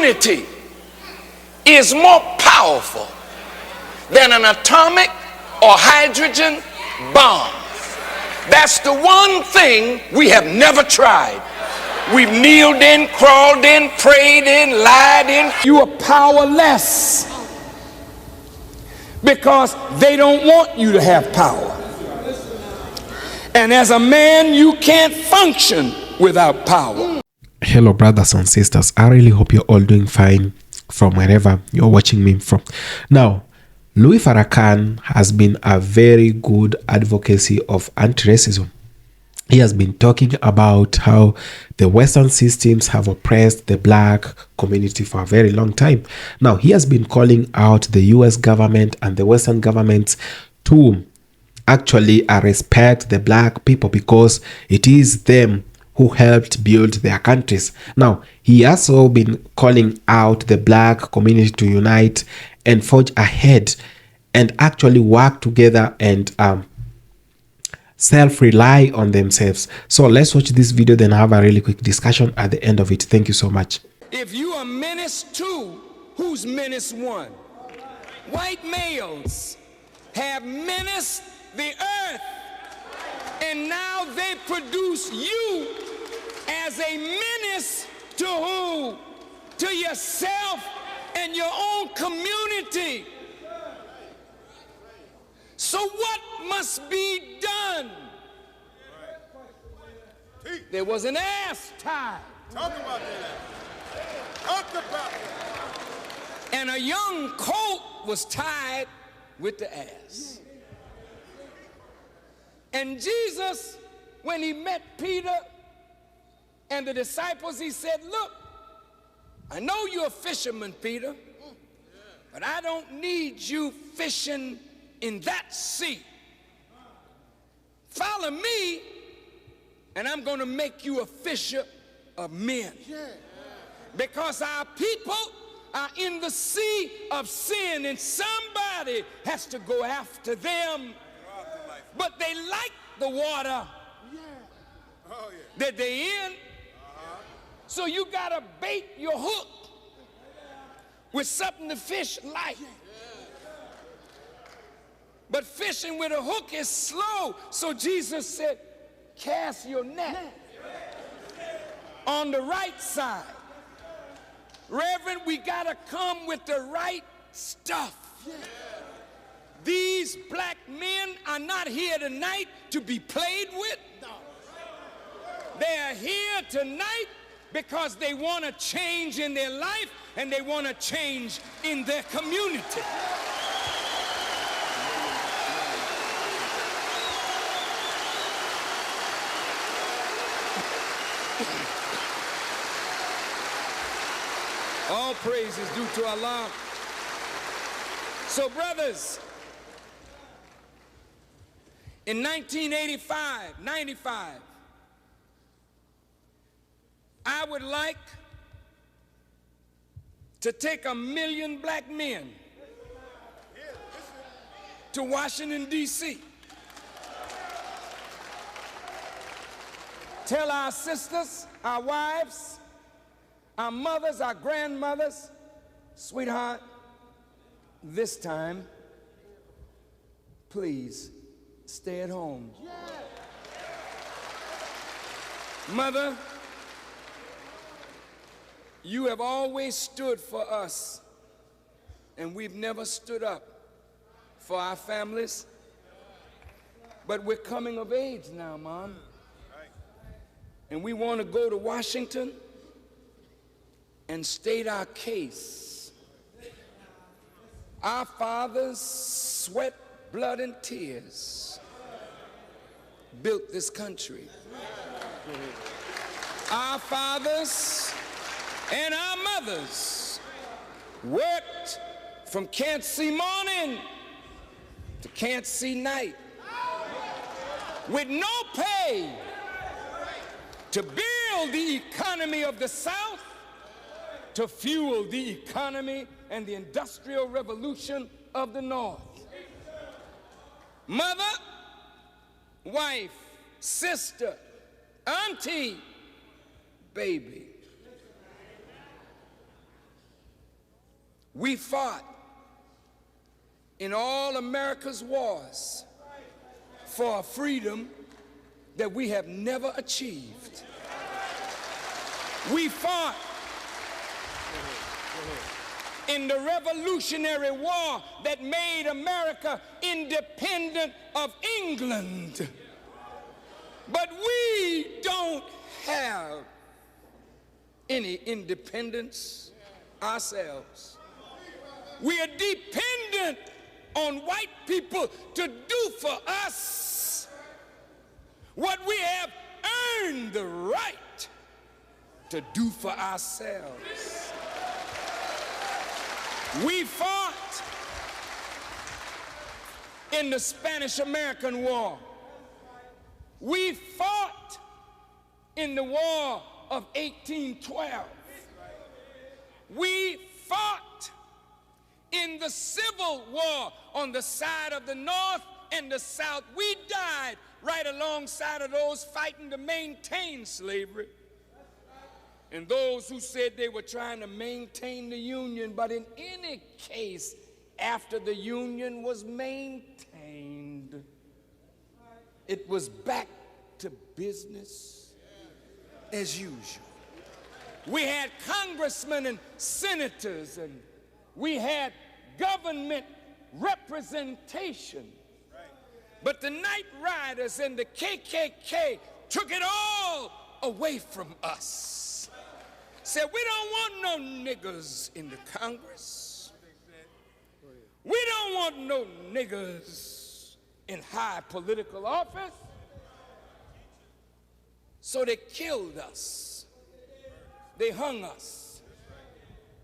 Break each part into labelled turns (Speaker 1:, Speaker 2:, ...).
Speaker 1: community is more powerful than an atomic or hydrogen bomb. That's the one thing we have never tried. We've kneeled in, crawled in, prayed in, lied in. You are powerless because they don't want you to have power. And as a man, you can't function without power.
Speaker 2: Hello, brothers and sisters. I really hope you're all doing fine from wherever you're watching me from. Now, Louis Farrakhan has been a very good advocacy of anti-racism. He has been talking about how the Western systems have oppressed the black community for a very long time. Now, he has been calling out the US government and the Western governments to actually respect the black people because it is them who helped build their countries. Now, he has also been calling out the black community to unite and forge ahead and actually work together and self-rely on themselves. So let's watch this video, then have a really quick discussion at the end of it. Thank you so much.
Speaker 1: If you are menace two, who's menace one? White males have menaced the earth, and now they produce you as a menace to who? To yourself and your own community. So what must be done? There was an ass tied.
Speaker 3: Talk about that. Talk about it.
Speaker 1: And a young colt was tied with the ass. And Jesus, when he met Peter and the disciples, he said, look, I know you're a fisherman, Peter, but I don't need you fishing in that sea. Follow me, and I'm going to make you a fisher of men. Because our people are in the sea of sin, and somebody has to go after them. But they like the water that they're in. So you got to bait your hook with something the fish like. But fishing with a hook is slow. So Jesus said, cast your net on the right side. Reverend, we got to come with the right stuff. These black men are not here tonight to be played with. They are here tonight because they want to change in their life and they want to change in their community. All praise is due to Allah. So, brothers, in 1995, I would like to take 1 million black men to Washington, D.C. Tell our sisters, our wives, our mothers, our grandmothers, sweetheart, this time, please stay at home. Mother, you have always stood for us, and we've never stood up for our families. But we're coming of age now, Mom. And we want to go to Washington and state our case. Our fathers, sweat, blood, and tears built this country. Our fathers and our mothers worked from can't see morning to can't see night with no pay to build the economy of the South, to fuel the economy and the industrial revolution of the North. Mother, wife, sister, auntie, baby. We fought in all America's wars for a freedom that we have never achieved. We fought in the Revolutionary War that made America independent of England. But we don't have any independence ourselves. We are dependent on white people to do for us what we have earned the right to do for ourselves. We fought in the Spanish-American War. We fought in the War of 1812. We fought in the Civil War on the side of the North and the South. We died right alongside of those fighting to maintain slavery. And those who said they were trying to maintain the Union, but in any case, after the Union was maintained, it was back to business as usual. We had congressmen and senators, and we had government representation. But the Night Riders and the KKK took it all away from us. Said, we don't want no niggers in the Congress. We don't want no niggers in high political office. So they killed us. They hung us.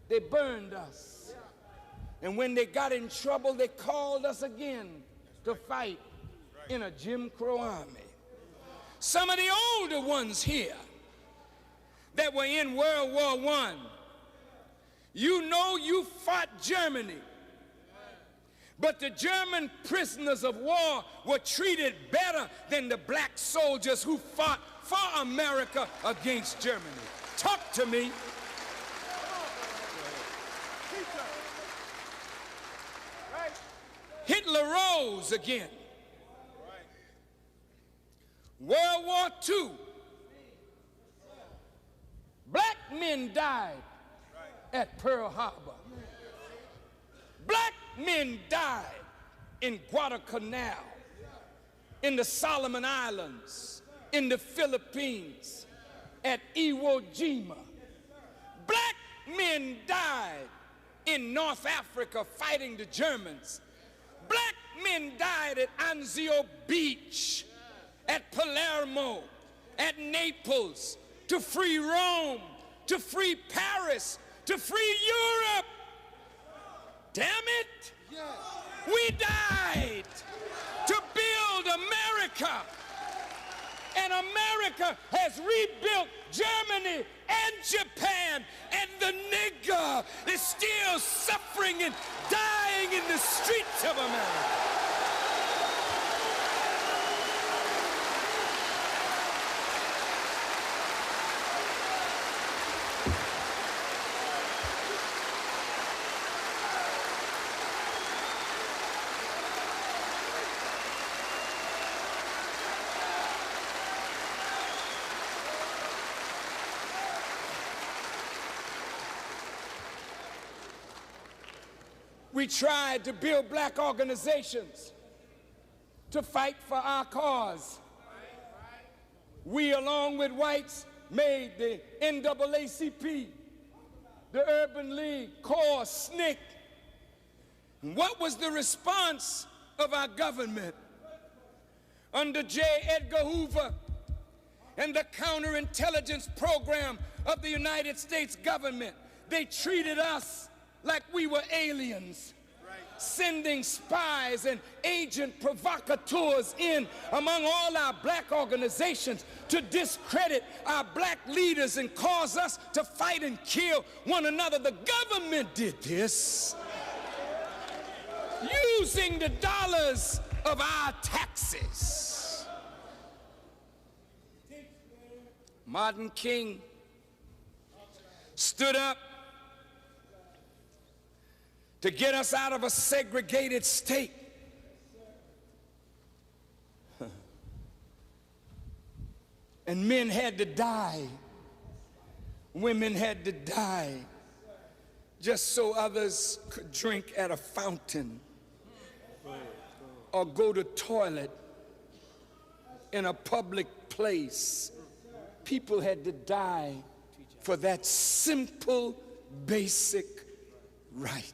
Speaker 1: They burned us. And when they got in trouble, they called us again to fight in a Jim Crow army. Some of the older ones here that were in World War I, you know you fought Germany. But the German prisoners of war were treated better than the black soldiers who fought for America against Germany. Talk to me. Hitler rose again. World War II. Black men died at Pearl Harbor. Black men died in Guadalcanal, in the Solomon Islands, in the Philippines, at Iwo Jima. Black men died in North Africa fighting the Germans. Black men died at Anzio Beach, at Palermo, at Naples, to free Rome, to free Paris, to free Europe. Damn it! We died to build America. And America has rebuilt Germany and Japan, and the nigger is still suffering and dying in the streets of America. We tried to build black organizations to fight for our cause. We, along with whites, made the NAACP, the Urban League, CORE, SNCC. And what was the response of our government? Under J. Edgar Hoover and the counterintelligence program of the United States government, they treated us like we were aliens, sending spies and agent provocateurs in among all our black organizations to discredit our black leaders and cause us to fight and kill one another. The government did this using the dollars of our taxes. Martin King stood up to get us out of a segregated state. And men had to die, women had to die, just so others could drink at a fountain or go to toilet in a public place. People had to die for that simple, basic right.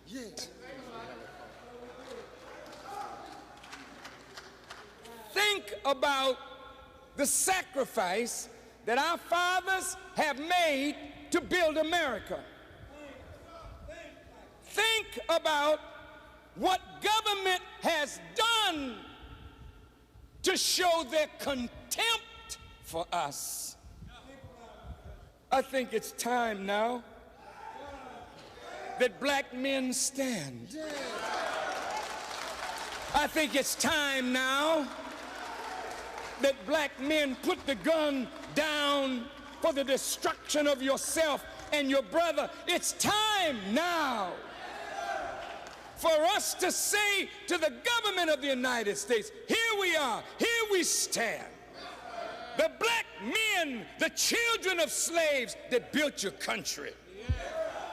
Speaker 1: Think about the sacrifice that our fathers have made to build America. Think about what government has done to show their contempt for us. I think it's time now that black men stand. I think it's time now that black men put the gun down for the destruction of yourself and your brother. It's time now for us to say to the government of the United States, here we are, here we stand. The black men, the children of slaves that built your country,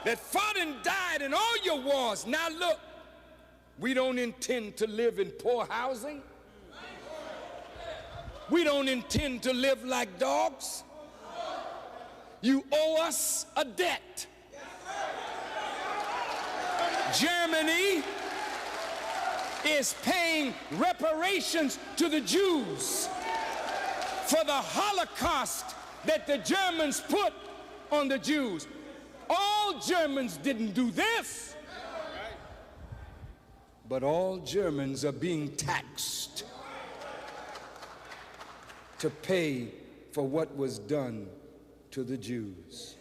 Speaker 1: that fought and died in all your wars. Now look, we don't intend to live in poor housing. We don't intend to live like dogs. You owe us a debt. Germany is paying reparations to the Jews for the Holocaust that the Germans put on the Jews. All Germans didn't do this, but all Germans are being taxed to pay for what was done to the Jews.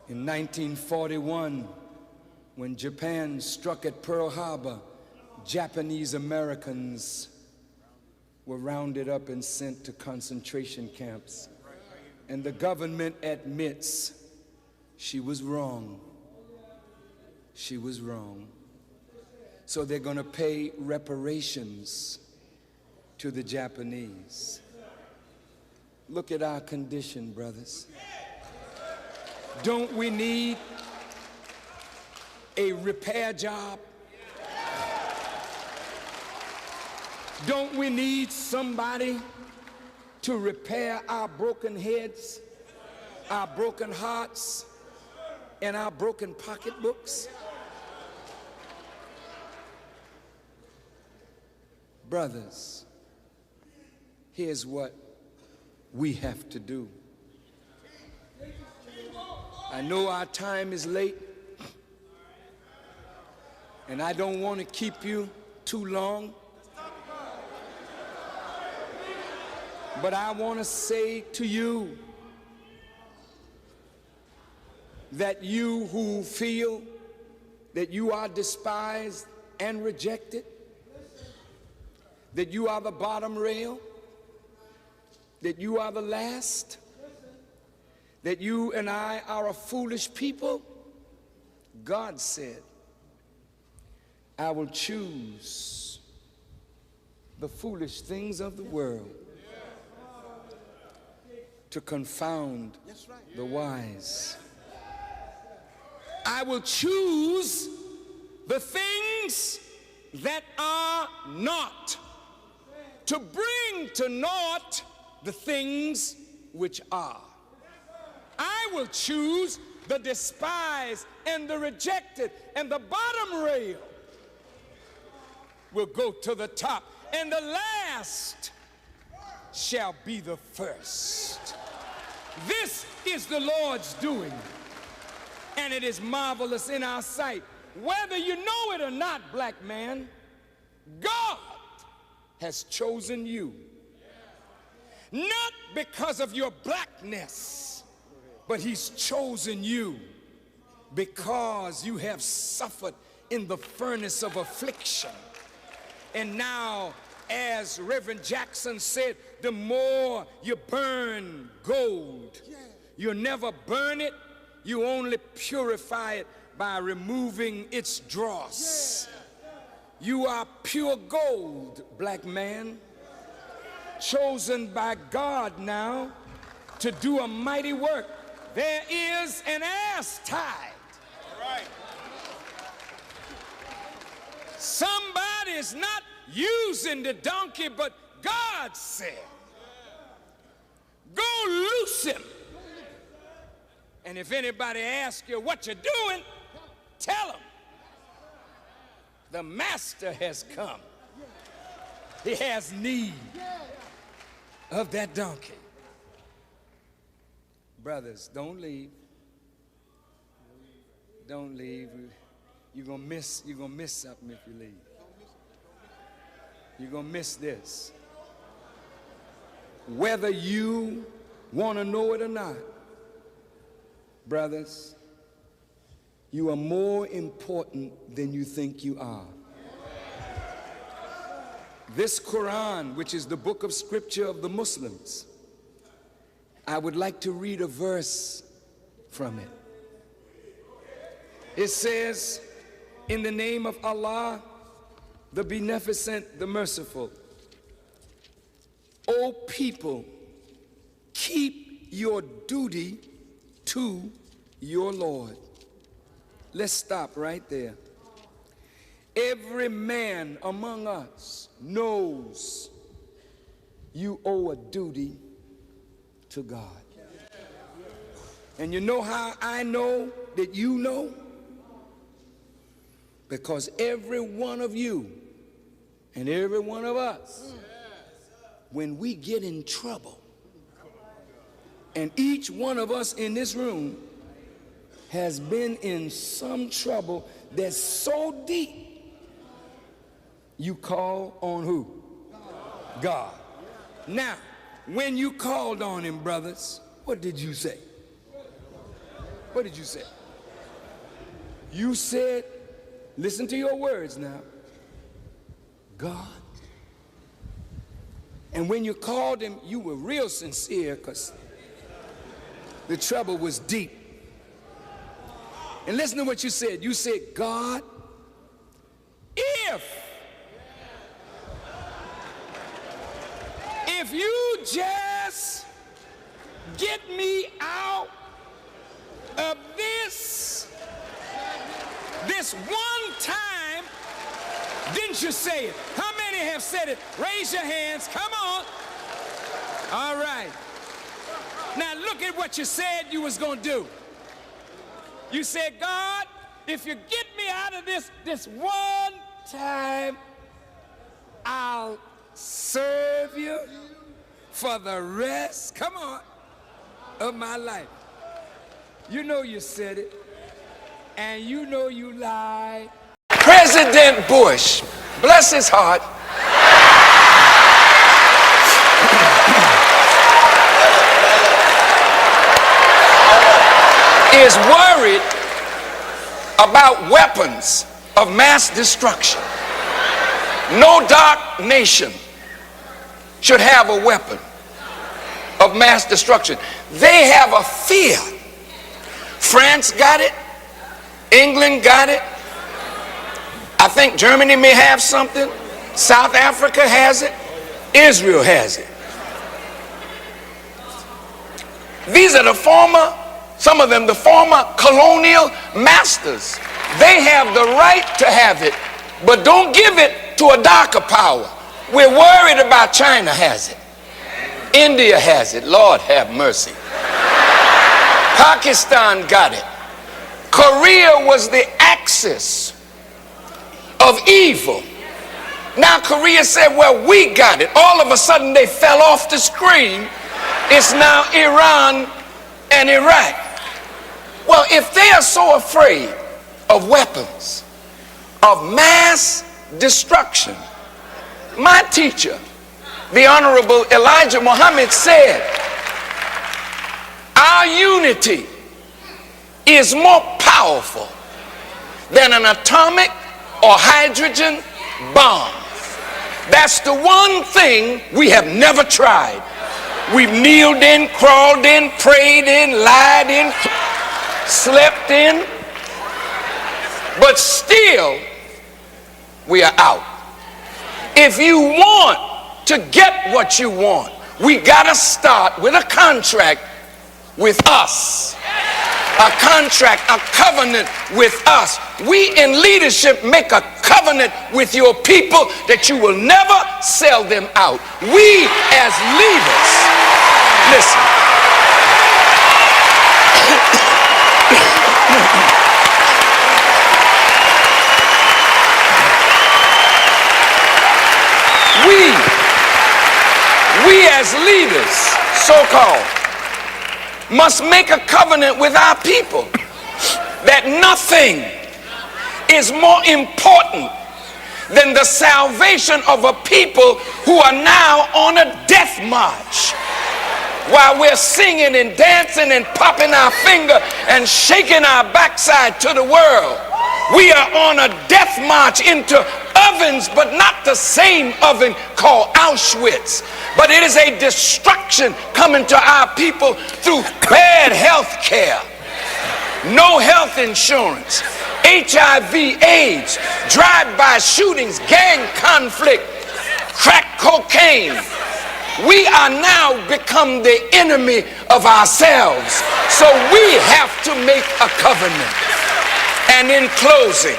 Speaker 1: In 1941, when Japan struck at Pearl Harbor, Japanese Americans were rounded up and sent to concentration camps. And the government admits she was wrong. She was wrong. So they're going to pay reparations to the Japanese. Look at our condition, brothers. Don't we need a repair job? Don't we need somebody to repair our broken heads, our broken hearts, and our broken pocketbooks? Brothers, here's what we have to do. I know our time is late, and I don't want to keep you too long, but I want to say to you that you who feel that you are despised and rejected, that you are the bottom rail, that you are the last, that you and I are a foolish people, God said, I will choose the foolish things of the world to confound the wise. I will choose the things that are not, to bring to naught the things which are. I will choose the despised and the rejected, and the bottom rail will go to the top, and the last shall be the first. This is the Lord's doing, and it is marvelous in our sight. Whether you know it or not, black man, God has chosen you. Not because of your blackness, but he's chosen you because you have suffered in the furnace of affliction. And now, as Reverend Jackson said, the more you burn gold, you never burn it, you only purify it by removing its dross. You are pure gold, black man, chosen by God now to do a mighty work. There is an ass tide.
Speaker 3: All right.
Speaker 1: Somebody's not using the donkey, but God said, go loose him. And if anybody asks you what you're doing, tell them the master has come. He has need of that donkey. Brothers, don't leave. Don't leave. You're gonna miss something if you leave. You're gonna miss this. Whether you want to know it or not, brothers, you are more important than you think you are. This Quran, which is the book of scripture of the Muslims, I would like to read a verse from it. It says, in the name of Allah, the Beneficent, the Merciful, O people, keep your duty to your Lord. Let's stop right there. Every man among us knows you owe a duty to God. And you know how I know that you know? Because every one of you and every one of us, when we get in trouble, and each one of us in this room has been in some trouble that's so deep, you call on who? God. Now, when you called on him, brothers, what did you say? What did you say? You said, listen to your words now, God. And when you called him, you were real sincere because the trouble was deep. And listen to what you said. You said, God, if you just get me out of this one time, didn't you say it? How many have said it? Raise your hands. Come on. All right. Now look at what you said you was going to do. You said, God, if you get me out of this one time, I'll serve you for the rest, come on, of my life. You know you said it, and you know you lied. President Bush, bless his heart, is worried about weapons of mass destruction. No dark nation should have a weapon of mass destruction. They have a fear. France got it. England got it. I think Germany may have something. South Africa has it. Israel has it. These are some of them, the former colonial masters. They have the right to have it, but don't give it to a darker power. We're worried about China has it. India has it. Lord have mercy. Pakistan got it. Korea was the axis of evil. Now Korea said, well, we got it. All of a sudden they fell off the screen. It's now Iran and Iraq. Well, if they are so afraid of weapons of mass destruction, my teacher, the Honorable Elijah Muhammad, said, our unity is more powerful than an atomic or hydrogen bomb. That's the one thing we have never tried. We've kneeled in, crawled in, prayed in, lied in, slept in, but still we are out. If you want to get what you want, we got to start with a contract with us. A contract, a covenant with us. We in leadership make a covenant with your people that you will never sell them out. We as leaders, listen. We as leaders, so-called, must make a covenant with our people that nothing is more important than the salvation of a people who are now on a death march. While we're singing and dancing and popping our finger and shaking our backside to the world, we are on a death march into ovens, but not the same oven called Auschwitz. But it is a destruction coming to our people through bad health care, no health insurance, HIV, AIDS, drive-by shootings, gang conflict, crack cocaine. We are now become the enemy of ourselves. So we have to make a covenant. And in closing,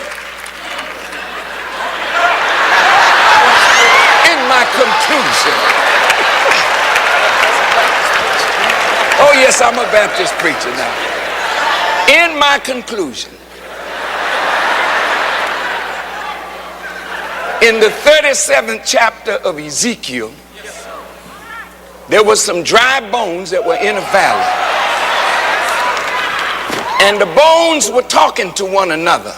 Speaker 1: in my conclusion, oh yes, I'm a Baptist preacher now. In my conclusion, in the 37th chapter of Ezekiel, there was some dry bones that were in a valley. And the bones were talking to one another.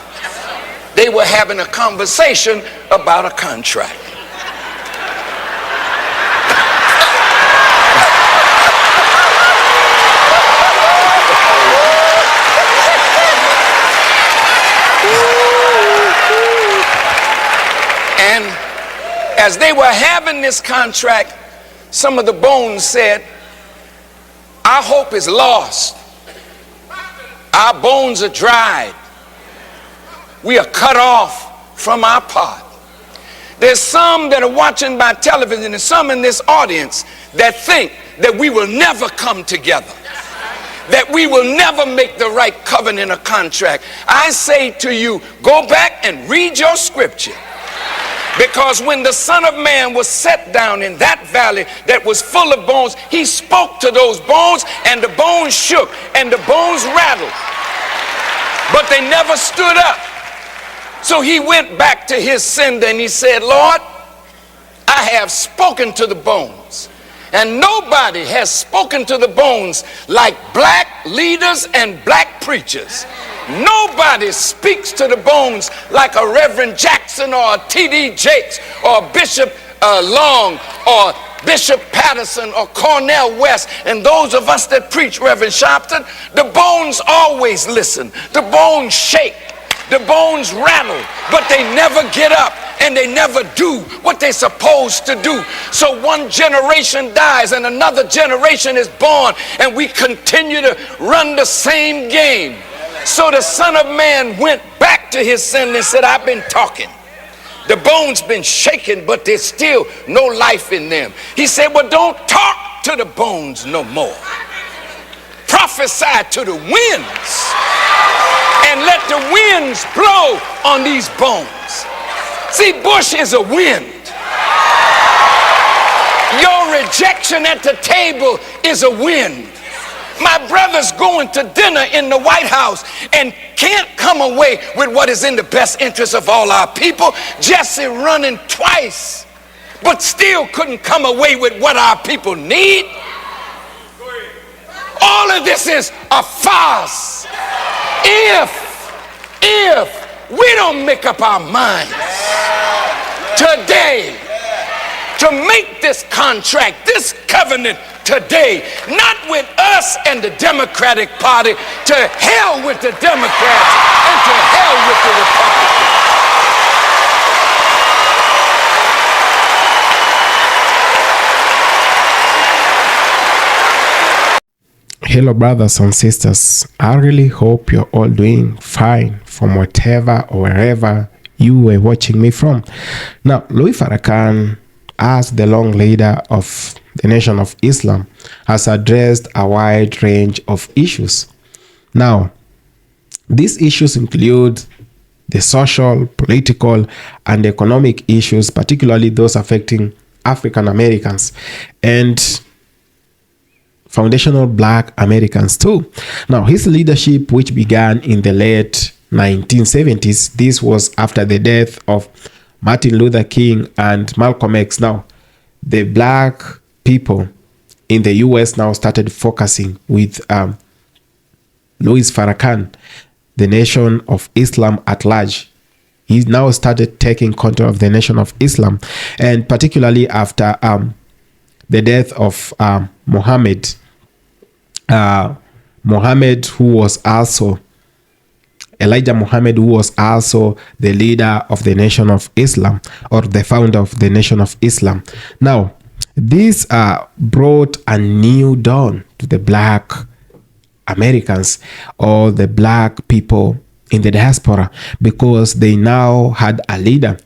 Speaker 1: They were having a conversation about a contract. And as they were having this contract, some of the bones said, our hope is lost. Our bones are dried. We are cut off from our pot. There's some that are watching by television and some in this audience that think that we will never come together, that we will never make the right covenant or contract. I say to you, go back and read your scripture. Because when the Son of Man was set down in that valley that was full of bones, he spoke to those bones and the bones shook and the bones rattled. But they never stood up. So he went back to his sender and he said, Lord, I have spoken to the bones. And nobody has spoken to the bones like black leaders and black preachers. Nobody speaks to the bones like a Reverend Jackson or a T.D. Jakes or Bishop Long or Bishop Patterson or Cornell West. And those of us that preach, Reverend Sharpton, the bones always listen. The bones shake. The bones rattle. But they never get up. And they never do what they're supposed to do. So one generation dies and another generation is born. And we continue to run the same game. So the Son of Man went back to his sin and said, I've been talking. The bones been shaken, but there's still no life in them. He said, well, don't talk to the bones no more. Prophesy to the winds and let the winds blow on these bones. See, Bush is a wind. Your rejection at the table is a wind. My brother's going to dinner in the White House and can't come away with what is in the best interest of all our people. Jesse running twice, but still couldn't come away with what our people need. All of this is a farce. If we don't make up our minds today to make this contract, this covenant today, not with us and the Democratic Party, to hell with the Democrats and to hell with the Republicans.
Speaker 2: Hello, brothers and sisters. I really hope you're all doing fine from whatever or wherever you were watching me from. Now, Louis Farrakhan, as the long leader of the Nation of Islam, has addressed a wide range of issues. Now, these issues include the social, political, and economic issues, particularly those affecting African Americans and foundational Black Americans too. Now, his leadership, which began in the late 1970s, this was after the death of Martin Luther King and Malcolm X. Now, the Black people in the US now started focusing with Louis Farrakhan, the Nation of Islam at large. He now started taking control of the Nation of Islam, and particularly after the death of Muhammad, who was also Elijah Muhammad, who was also the leader of the Nation of Islam, or the founder of the Nation of Islam. Now, this brought a new dawn to the Black Americans, or the Black people in the diaspora, because they now had a leader.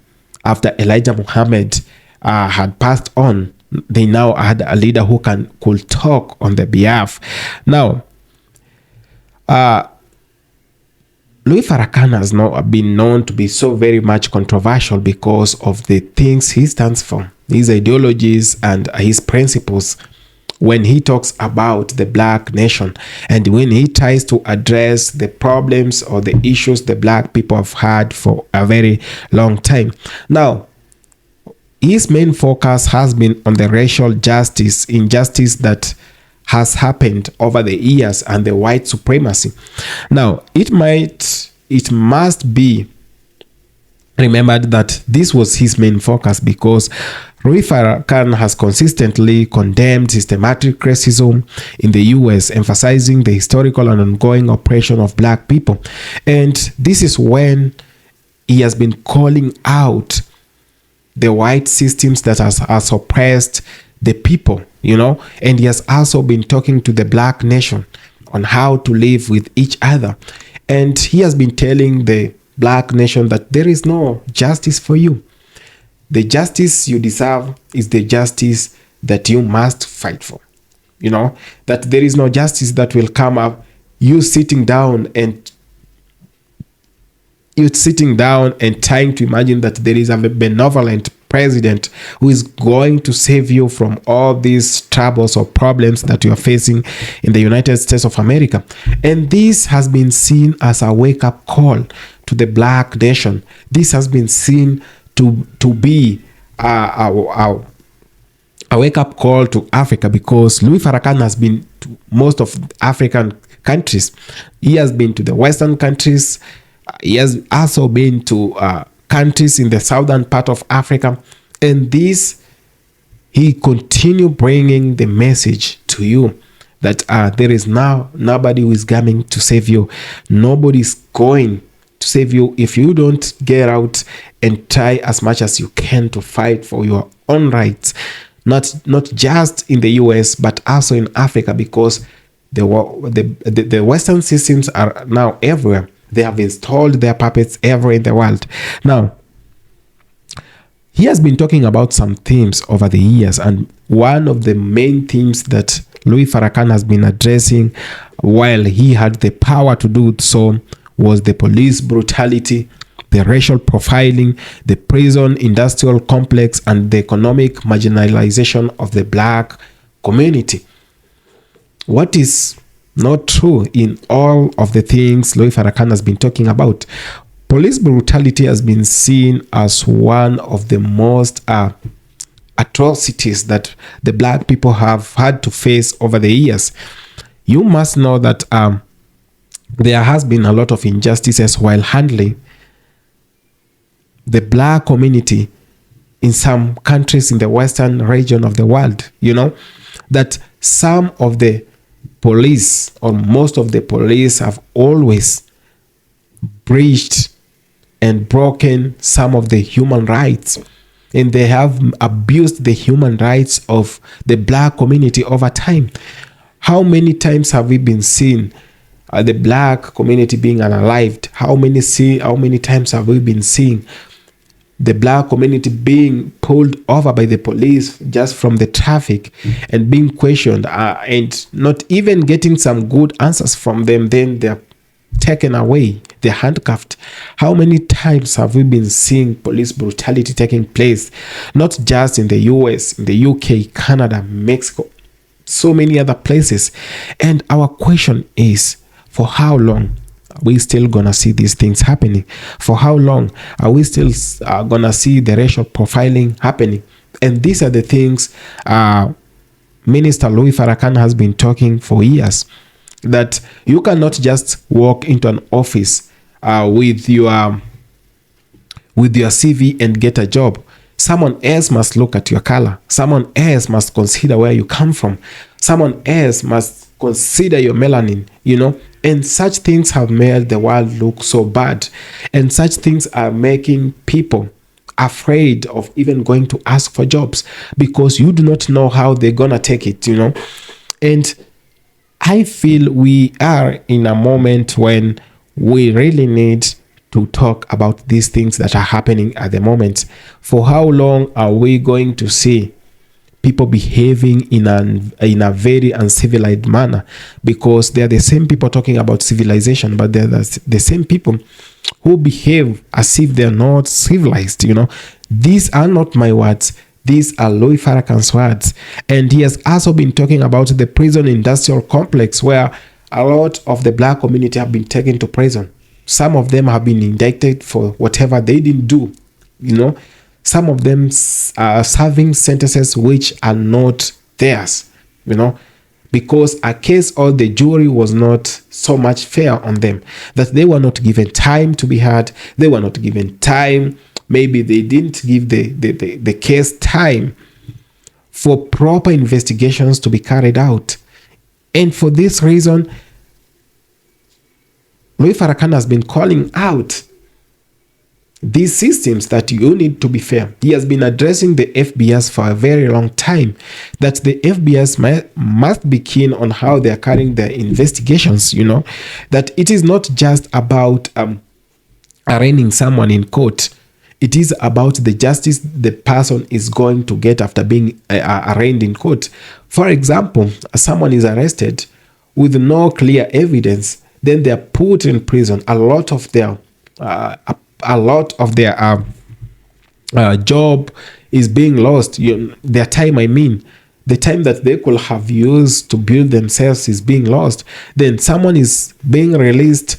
Speaker 2: After Elijah Muhammad had passed on, they now had a leader who could talk on their behalf. Now, Louis Farrakhan has not been known to be so very much controversial because of the things he stands for, his ideologies and his principles. When he talks about the Black nation and when he tries to address the problems or the issues the Black people have had for a very long time. Now, his main focus has been on the racial injustice that has happened over the years and the white supremacy. Now, it must be remembered that this was his main focus because Louis Farrakhan has consistently condemned systematic racism in the US, emphasizing the historical and ongoing oppression of Black people. And this is when he has been calling out the white systems that has oppressed the people, and he has also been talking to the Black nation on how to live with each other. And he has been telling the Black nation that there is no justice for you. The justice you deserve is the justice that you must fight for. That there is no justice that will come up you sitting down and trying to imagine that there is a benevolent president who is going to save you from all these troubles or problems that you are facing in the United States of America. And this has been seen as a wake-up call to the Black nation. This has been seen to be a wake-up call to Africa, because Louis Farrakhan has been to most of African countries. He has been to the Western countries. He has also been to countries in the southern part of Africa. And this, he continue bringing the message to you that there is now nobody who is coming to save you. Nobody is going to save you if you don't get out and try as much as you can to fight for your own rights, not just in the US but also in Africa, because the Western systems are now everywhere. They have installed their puppets everywhere in the world. Now, he has been talking about some themes over the years, and one of the main themes that Louis Farrakhan has been addressing while he had the power to do so was the police brutality, the racial profiling, the prison industrial complex, and the economic marginalization of the Black community. What is not true in all of the things Louis Farrakhan has been talking about? Police brutality has been seen as one of the most atrocities that the Black people have had to face over the years. You must know that there has been a lot of injustices while handling the Black community in some countries in the western region of the world. That some of the police, or most of the police, have always breached and broken some of the human rights, and they have abused the human rights of the Black community over time. How many times have we been seeing the black community being unalived? How many times have we been seeing the black community being pulled over by the police just from the traffic and being questioned and not even getting some good answers from them? Then they're taken away, they're handcuffed. How many times have we been seeing police brutality taking place, not just in the US, in the UK, Canada, Mexico, so many other places? And our question is, for how long are we still gonna see these things happening? For how long are we still gonna see the racial profiling happening? And these are the things Minister Louis Farrakhan has been talking for years, that you cannot just walk into an office with your CV and get a job. Someone else must look at your color. Someone else must consider where you come from. Someone else must consider your melanin, and such things have made the world look so bad, and such things are making people afraid of even going to ask for jobs, because you do not know how they're gonna take it. And I feel we are in a moment when we really need to talk about these things that are happening at the moment. For how long are we going to see people behaving in a very uncivilized manner? Because they're the same people talking about civilization, but they're the same people who behave as if they're not civilized. These are not my words. These are Louis Farrakhan's words. And he has also been talking about the prison industrial complex, where a lot of the black community have been taken to prison. Some of them have been indicted for whatever they didn't do. Some of them are serving sentences which are not theirs, because a case or the jury was not so much fair on them, that they were not given time to be heard. They were not given time. Maybe they didn't give the case time for proper investigations to be carried out. And for this reason, Louis Farrakhan has been calling out these systems that you need to be fair. He has been addressing the FBS for a very long time, that the FBS must be keen on how they are carrying their investigations, that it is not just about arraigning someone in court. It is about the justice the person is going to get after being arraigned in court. For example, someone is arrested with no clear evidence, then they are put in prison. A lot of their job is being lost. Their time, the time that they could have used to build themselves is being lost. Then someone is being released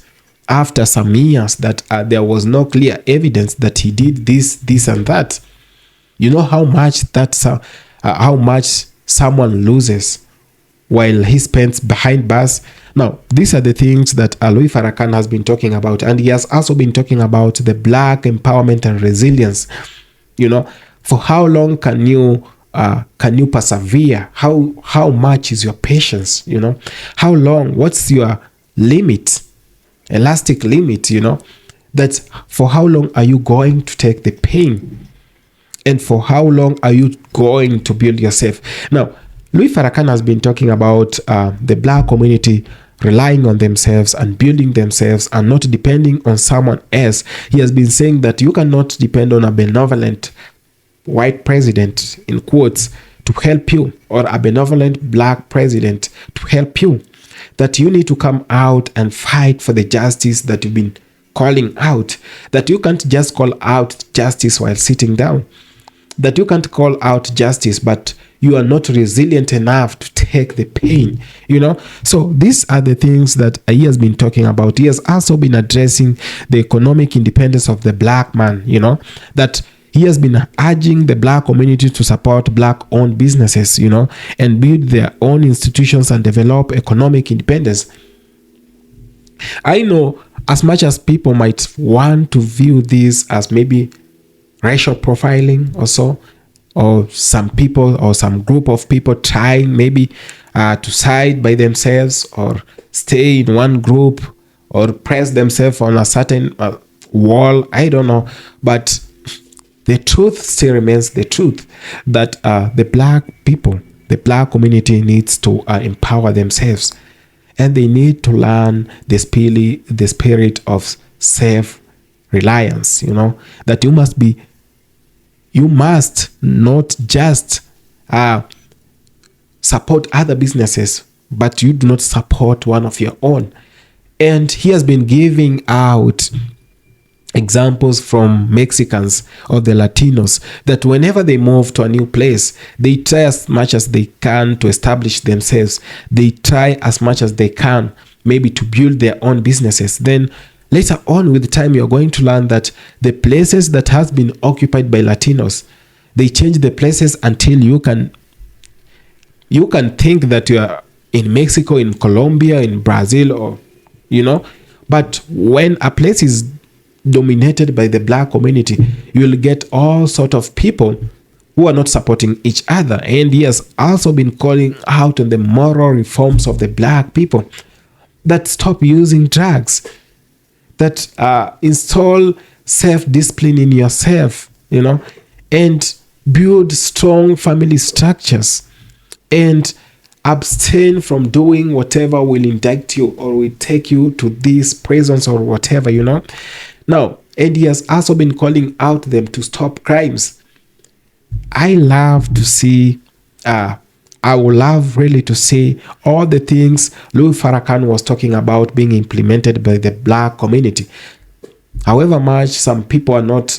Speaker 2: after some years that there was no clear evidence that he did this and that. You know how much someone loses while he spends behind bars. Now, these are the things that Louis Farrakhan has been talking about, and he has also been talking about the black empowerment and resilience. For how long can you persevere? How much is your patience? How long? What's your limit? Elastic limit, that for how long are you going to take the pain, and for how long are you going to build yourself? Now, Louis Farrakhan has been talking about the black community relying on themselves and building themselves and not depending on someone else. He has been saying that you cannot depend on a benevolent white president, in quotes, to help you, or a benevolent black president to help you. That you need to come out and fight for the justice that you've been calling out. That you can't just call out justice while sitting down. That you can't call out justice, but you are not resilient enough to take the pain, So these are the things that he has been talking about. He has also been addressing the economic independence of the black man, that he has been urging the black community to support black-owned businesses, and build their own institutions and develop economic independence. I know, as much as people might want to view this as maybe racial profiling or so, or some people or some group of people trying maybe to side by themselves or stay in one group or press themselves on a certain wall, I don't know, but the truth still remains the truth, that the black people the black community needs to empower themselves, and they need to learn the spirit of self-reliance, that you must not just support other businesses, but you do not support one of your own. And he has been giving out examples from Mexicans or the Latinos that whenever they move to a new place, they try as much as they can to establish themselves. They try as much as they can maybe to build their own businesses. Then later on with time, you're going to learn that the places that has been occupied by Latinos, they change the places until you can think that you are in Mexico, in Colombia, in Brazil, or but when a place is dominated by the black community, you will get all sort of people who are not supporting each other. And he has also been calling out on the moral reforms of the black people, that stop using drugs, that install self-discipline in yourself, and build strong family structures, and abstain from doing whatever will indict you or will take you to these prisons or whatever, Now, and he has also been calling out them to stop crimes. I love to see, I would love really to see all the things Louis Farrakhan was talking about being implemented by the black community. However much some people are not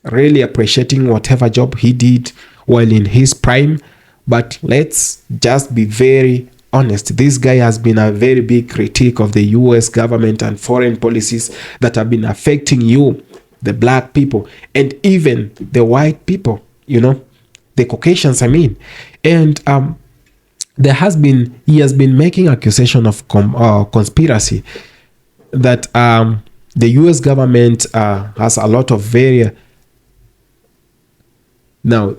Speaker 2: really appreciating whatever job he did while in his prime, but let's just be very honest. This guy has been a very big critique of the US government and foreign policies that have been affecting you, the black people, and even the white people, the Caucasians, I mean. And he has been making accusation of conspiracy, that the US government has a lot of now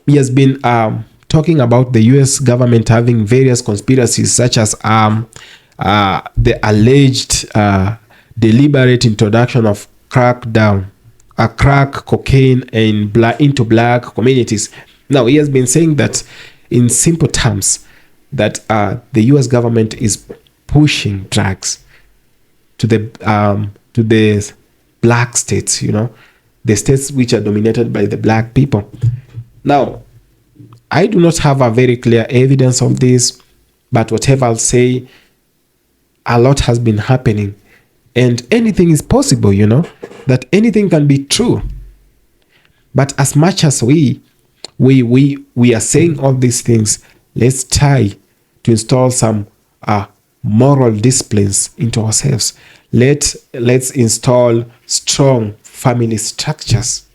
Speaker 2: he has been talking about the US government having various conspiracies, such as the alleged deliberate introduction of crack cocaine into black communities. Now, he has been saying that in simple terms, that the US government is pushing drugs to the black states, the states which are dominated by the black people. Now, I do not have a very clear evidence of this, but whatever I'll say, a lot has been happening, and anything is possible, that anything can be true. But as much as we are saying all these things, let's try to install some moral disciplines into ourselves. Let's install strong family structures.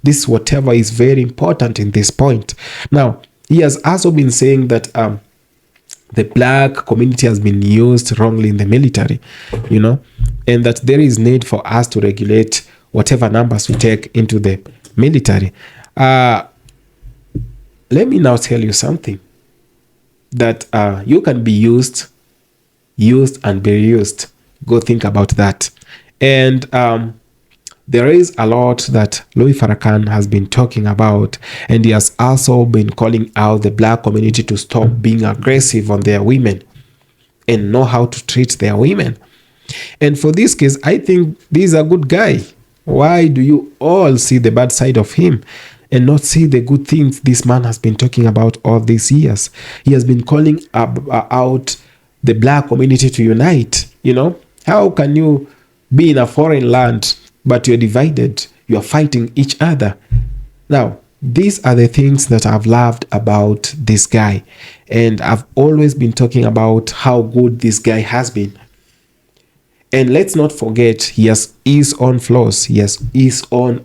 Speaker 2: This whatever is very important in this point. Now, he has also been saying that the black community has been used wrongly in the military, and that there is need for us to regulate whatever numbers we take into the military. Let me now tell you something, that you can be used and be used. Go think about that. And there is a lot that Louis Farrakhan has been talking about, and he has also been calling out the black community to stop being aggressive on their women and know how to treat their women. And for this case, I think this is a good guy. Why do you all see the bad side of him and not see the good things this man has been talking about all these years? He has been calling out the black community to unite. How can you be in a foreign land but you're divided, you're fighting each other? Now, these are the things that I've loved about this guy, and I've always been talking about how good this guy has been. And let's not forget, he has his own flaws, he has his own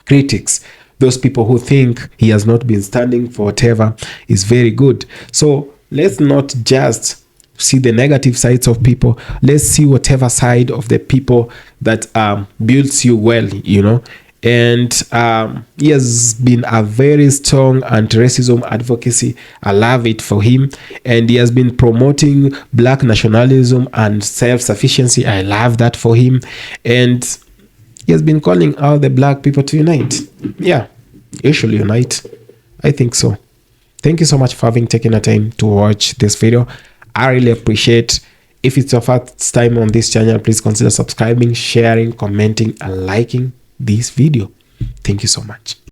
Speaker 2: critics, those people who think he has not been standing for whatever is very good. So let's not just see the negative sides of people. Let's see whatever side of the people that builds you well, And he has been a very strong anti-racism advocacy. I love it for him. And he has been promoting black nationalism and self-sufficiency. I love that for him. And he has been calling out the black people to unite. Yeah, you should unite. I think so. Thank you so much for having taken the time to watch this video. I really appreciate. If it's your first time on this channel, please consider subscribing, sharing, commenting, and liking this video. Thank you so much.